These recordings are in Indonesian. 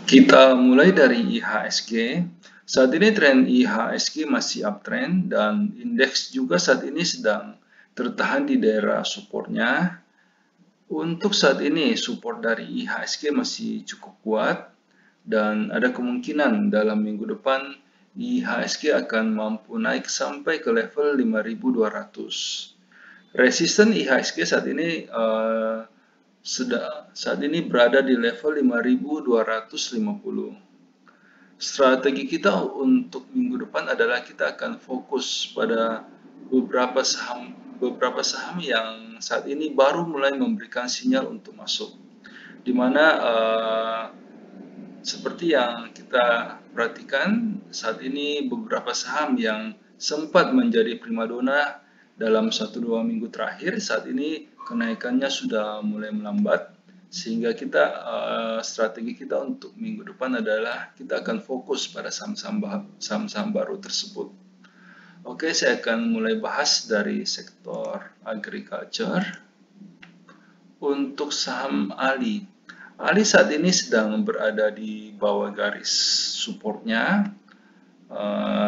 Kita mulai dari IHSG. Saat ini tren IHSG masih uptrend dan indeks juga saat ini sedang tertahan di daerah supportnya. Untuk saat ini support dari IHSG masih cukup kuat dan ada kemungkinan dalam minggu depan IHSG akan mampu naik sampai ke level 5.200. Resisten IHSG saat ini berada di level 5.250. Strategi kita untuk minggu depan adalah kita akan fokus pada beberapa saham yang saat ini baru mulai memberikan sinyal untuk masuk, di mana seperti yang kita perhatikan saat ini beberapa saham yang sempat menjadi primadona dalam 1-2 minggu terakhir saat ini kenaikannya sudah mulai melambat, sehingga strategi kita untuk minggu depan adalah kita akan fokus pada saham-saham baru tersebut. Oke, saya akan mulai bahas dari sektor agriculture. Untuk saham ALI. ALI saat ini sedang berada di bawah garis supportnya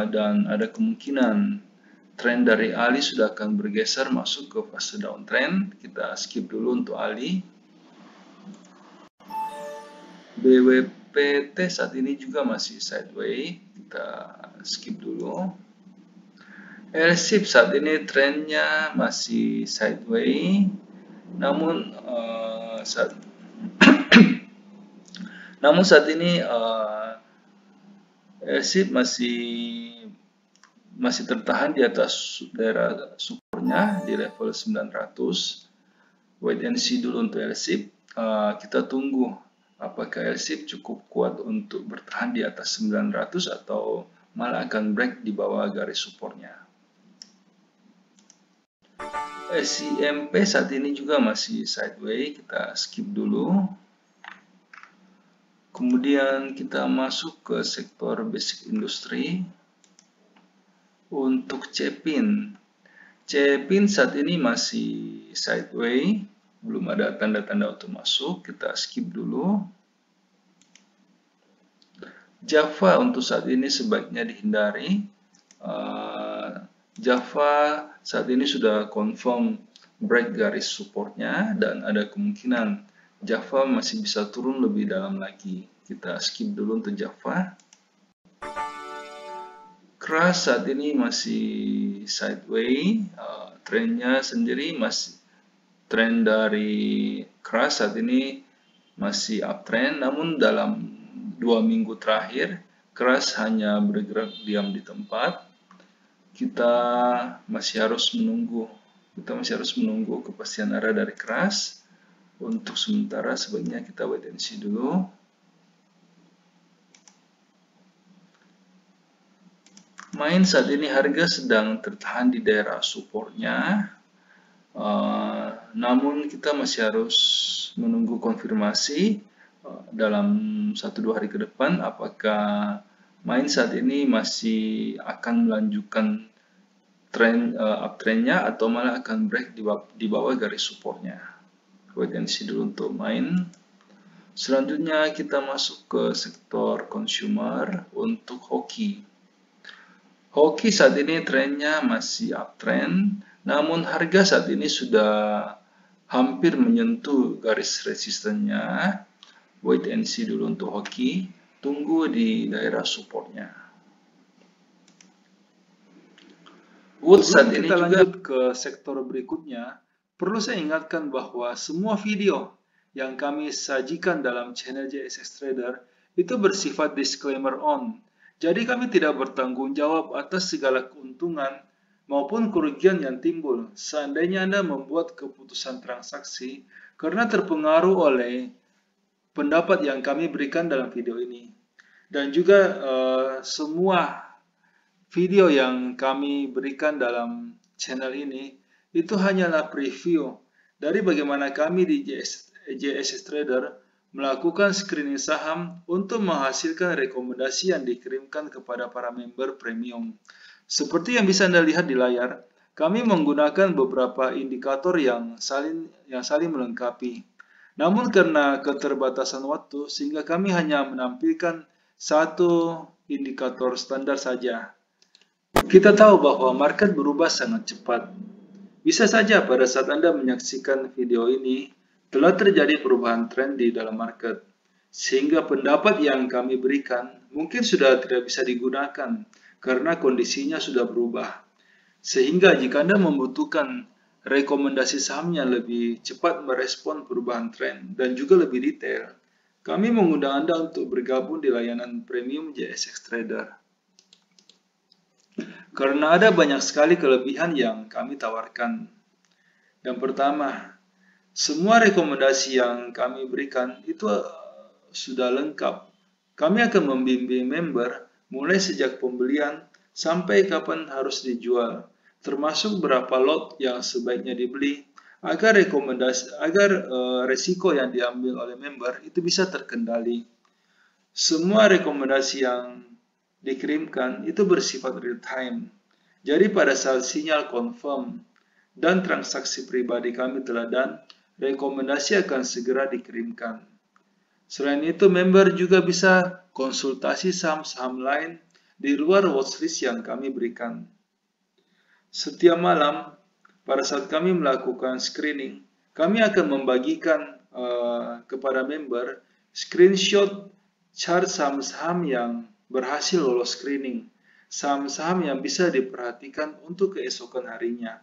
dan ada kemungkinan tren dari ALI sudah akan bergeser masuk ke fase downtrend. Kita skip dulu untuk ALI. BWPT saat ini juga masih sideways. Kita skip dulu. LSIP saat ini trennya masih sideways. Namun saat ini LSIP masih tertahan di atas daerah supportnya di level 900. Wait and see dulu untuk LSIP. Kita tunggu apakah LSIP cukup kuat untuk bertahan di atas 900 atau malah akan break di bawah garis supportnya. SIMP saat ini juga masih sideways, kita skip dulu. Kemudian kita masuk ke sektor basic industry. Untuk CPIN saat ini masih sideways, belum ada tanda-tanda untuk masuk, kita skip dulu. Java untuk saat ini sebaiknya dihindari. Java saat ini sudah confirm break garis supportnya dan ada kemungkinan Java masih bisa turun lebih dalam lagi. Kita skip dulu untuk Java. Crush saat ini masih sideways. Trennya sendiri tren dari Crush saat ini masih uptrend, namun dalam 2 minggu terakhir Crush hanya bergerak diam di tempat. Kita masih harus menunggu kepastian arah dari Crush. Untuk sementara sebaiknya kita wait and see dulu. Main saat ini harga sedang tertahan di daerah supportnya, namun kita masih harus menunggu konfirmasi dalam 1-2 hari ke depan apakah Main saat ini masih akan melanjutkan uptrendnya atau malah akan break di bawah garis supportnya. Wait and see dulu untuk Main. Selanjutnya kita masuk ke sektor consumer untuk Hoki. Hoki saat ini trennya masih uptrend, namun harga saat ini sudah hampir menyentuh garis resistennya. Wait and see dulu untuk Hoki. Tunggu di daerah supportnya. Wood saat ini juga lanjut ke sektor berikutnya. Perlu saya ingatkan bahwa semua video yang kami sajikan dalam channel JSX Trader itu bersifat disclaimer on. Jadi kami tidak bertanggung jawab atas segala keuntungan maupun kerugian yang timbul seandainya Anda membuat keputusan transaksi karena terpengaruh oleh pendapat yang kami berikan dalam video ini. Dan juga semua video yang kami berikan dalam channel ini itu hanyalah preview dari bagaimana kami di JSX Trader melakukan screening saham untuk menghasilkan rekomendasi yang dikirimkan kepada para member premium. Seperti yang bisa Anda lihat di layar, kami menggunakan beberapa indikator yang saling melengkapi. Namun karena keterbatasan waktu, sehingga kami hanya menampilkan satu indikator standar saja. Kita tahu bahwa market berubah sangat cepat. Bisa saja pada saat Anda menyaksikan video ini, telah terjadi perubahan tren di dalam market. Sehingga pendapat yang kami berikan mungkin sudah tidak bisa digunakan karena kondisinya sudah berubah. Sehingga jika Anda membutuhkan rekomendasi saham yang lebih cepat merespon perubahan tren dan juga lebih detail, kami mengundang Anda untuk bergabung di layanan premium JSX Trader. Karena ada banyak sekali kelebihan yang kami tawarkan. Yang pertama, semua rekomendasi yang kami berikan itu sudah lengkap. Kami akan membimbing member mulai sejak pembelian sampai kapan harus dijual, termasuk berapa lot yang sebaiknya dibeli, agar resiko yang diambil oleh member itu bisa terkendali. Semua rekomendasi yang dikirimkan itu bersifat real time. Jadi pada saat sinyal confirm dan transaksi pribadi kami telah done, rekomendasi akan segera dikirimkan. Selain itu, member juga bisa konsultasi saham-saham lain di luar watchlist yang kami berikan. Setiap malam, pada saat kami melakukan screening, kami akan membagikan kepada member screenshot chart saham-saham yang berhasil lolos screening, saham-saham yang bisa diperhatikan untuk keesokan harinya.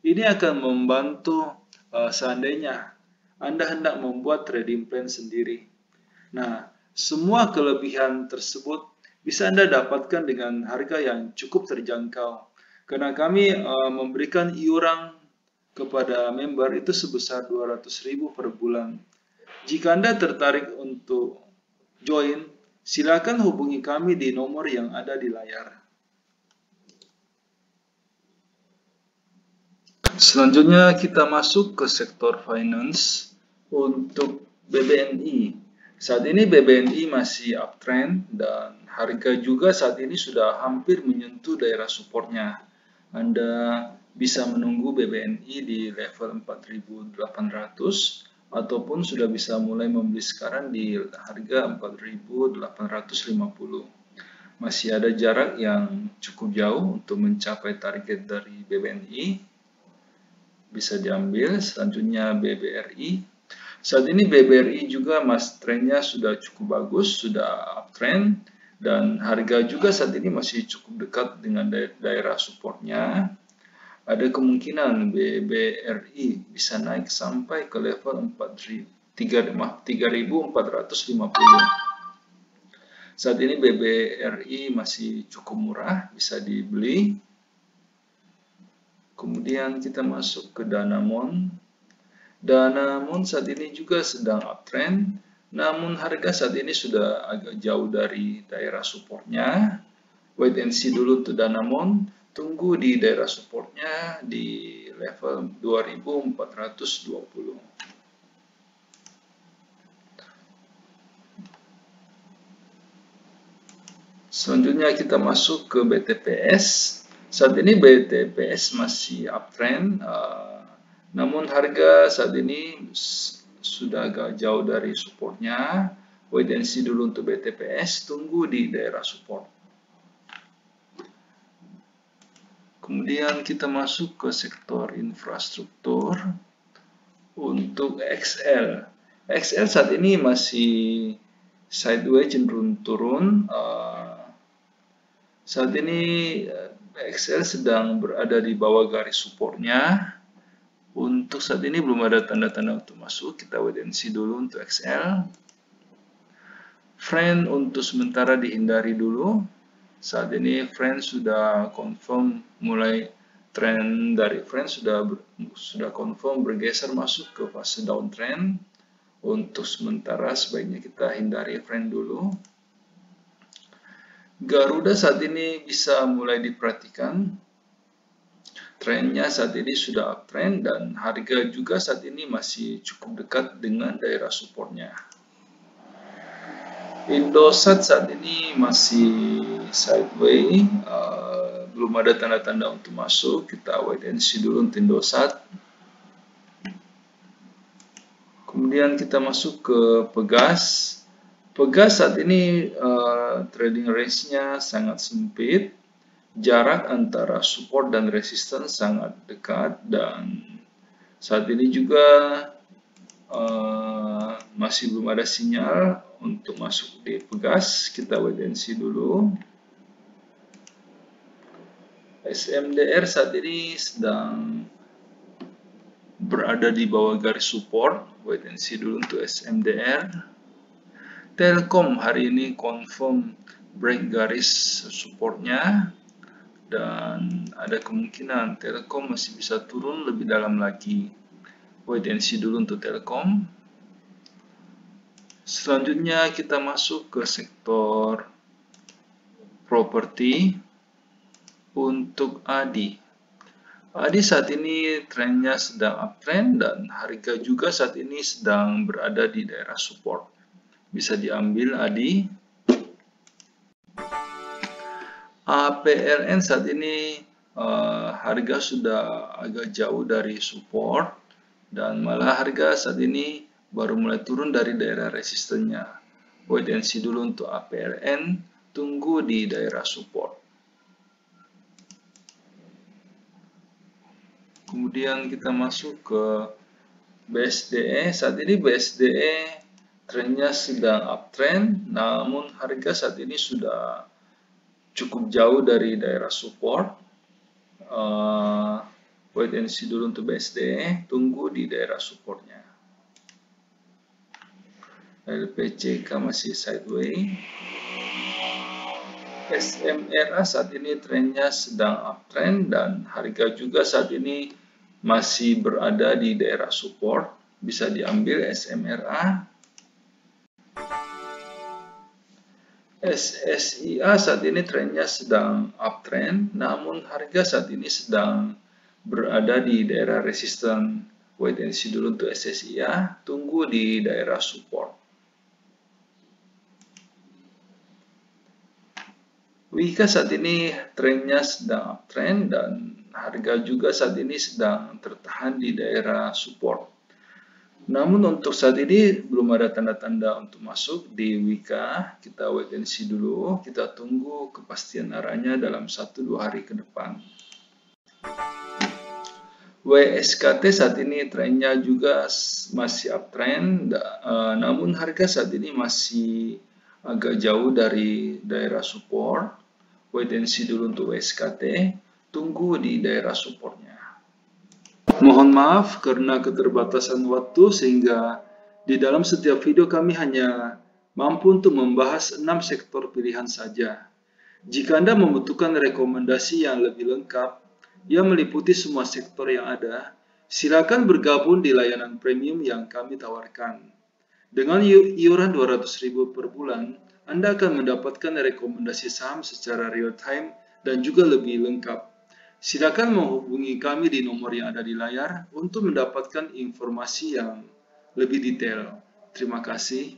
Ini akan membantu seandainya Anda hendak membuat trading plan sendiri. Nah, semua kelebihan tersebut bisa Anda dapatkan dengan harga yang cukup terjangkau. Karena kami memberikan iuran kepada member itu sebesar 200.000 per bulan. Jika Anda tertarik untuk join, silakan hubungi kami di nomor yang ada di layar. Selanjutnya kita masuk ke sektor finance untuk BBNI. Saat ini BBNI masih uptrend dan harga juga saat ini sudah hampir menyentuh daerah supportnya. Anda bisa menunggu BBNI di level 4.800 ataupun sudah bisa mulai membeli sekarang di harga 4.850. Masih ada jarak yang cukup jauh untuk mencapai target dari BBNI. Bisa diambil. Selanjutnya BBRI. Saat ini BBRI juga trennya sudah cukup bagus, sudah uptrend, dan harga juga saat ini masih cukup dekat dengan daerah supportnya. Ada kemungkinan BBRI bisa naik sampai ke level 3.450. Saat ini BBRI masih cukup murah, bisa dibeli. Kemudian kita masuk ke Danamon. Danamon saat ini juga sedang uptrend, namun harga saat ini sudah agak jauh dari daerah supportnya. Wait and see dulu untuk Danamon, tunggu di daerah supportnya di level 2420. Selanjutnya kita masuk ke BTPS. Saat ini BTPS masih uptrend, namun harga saat ini sudah agak jauh dari supportnya. Wait and see dulu untuk BTPS, tunggu di daerah support. Kemudian kita masuk ke sektor infrastruktur untuk XL. XL saat ini masih sideways cenderung turun. Saat ini XL sedang berada di bawah garis supportnya. Untuk saat ini belum ada tanda-tanda untuk masuk, kita wait and see dulu untuk XL. Friend untuk sementara dihindari dulu. Saat ini Friend sudah confirm mulai tren dari Friend sudah confirm bergeser masuk ke fase downtrend. Untuk sementara sebaiknya kita hindari Friend dulu. Garuda saat ini bisa mulai diperhatikan. Trennya saat ini sudah uptrend dan harga juga saat ini masih cukup dekat dengan daerah supportnya. Indosat saat ini masih sideways, belum ada tanda-tanda untuk masuk. Kita wait and see dulu untuk Indosat. Kemudian Kemudian kita masuk ke Pegas. Pegas saat ini trading range-nya sangat sempit. Jarak antara support dan resistance sangat dekat, dan saat ini juga masih belum ada sinyal untuk masuk di Pegas. Kita wait and see dulu. SMDR saat ini sedang berada di bawah garis support. Wait and see dulu untuk SMDR. Telkom hari ini confirm break garis supportnya, dan ada kemungkinan Telkom masih bisa turun lebih dalam lagi. Wait and see dulu untuk Telkom. Selanjutnya kita masuk ke sektor properti. Untuk ADI. ADI saat ini trennya sedang uptrend dan harga juga saat ini sedang berada di daerah support. Bisa diambil ADI. APLN saat ini harga sudah agak jauh dari support, dan malah harga saat ini baru mulai turun dari daerah resistennya. Wait and see dulu untuk APLN, tunggu di daerah support. Kemudian kita masuk ke BSDE. Saat ini BSDE trennya sedang uptrend, namun harga saat ini sudah cukup jauh dari daerah support. Wait and see dulu untuk BSDE, tunggu di daerah supportnya. LPCK masih sideways. SMRA saat ini trennya sedang uptrend, dan harga juga saat ini masih berada di daerah support. Bisa diambil SMRA. SSIA saat ini trennya sedang uptrend, namun harga saat ini sedang berada di daerah resisten. Wait and see dulu untuk SSIA, tunggu di daerah support. Wika saat ini trennya sedang uptrend, dan harga juga saat ini sedang tertahan di daerah support. Namun untuk saat ini belum ada tanda-tanda untuk masuk di Wika. Kita wait and see dulu. Kita tunggu kepastian arahnya dalam 1-2 hari ke depan. WSKT saat ini trennya juga masih uptrend, namun harga saat ini masih agak jauh dari daerah support. Wait and see dulu untuk WSKT. Tunggu di daerah supportnya. Mohon maaf karena keterbatasan waktu, sehingga di dalam setiap video kami hanya mampu untuk membahas 6 sektor pilihan saja. Jika Anda membutuhkan rekomendasi yang lebih lengkap yang meliputi semua sektor yang ada, silakan bergabung di layanan premium yang kami tawarkan. Dengan iuran 200.000 per bulan, Anda akan mendapatkan rekomendasi saham secara real time dan juga lebih lengkap. Silakan menghubungi kami di nomor yang ada di layar untuk mendapatkan informasi yang lebih detail. Terima kasih.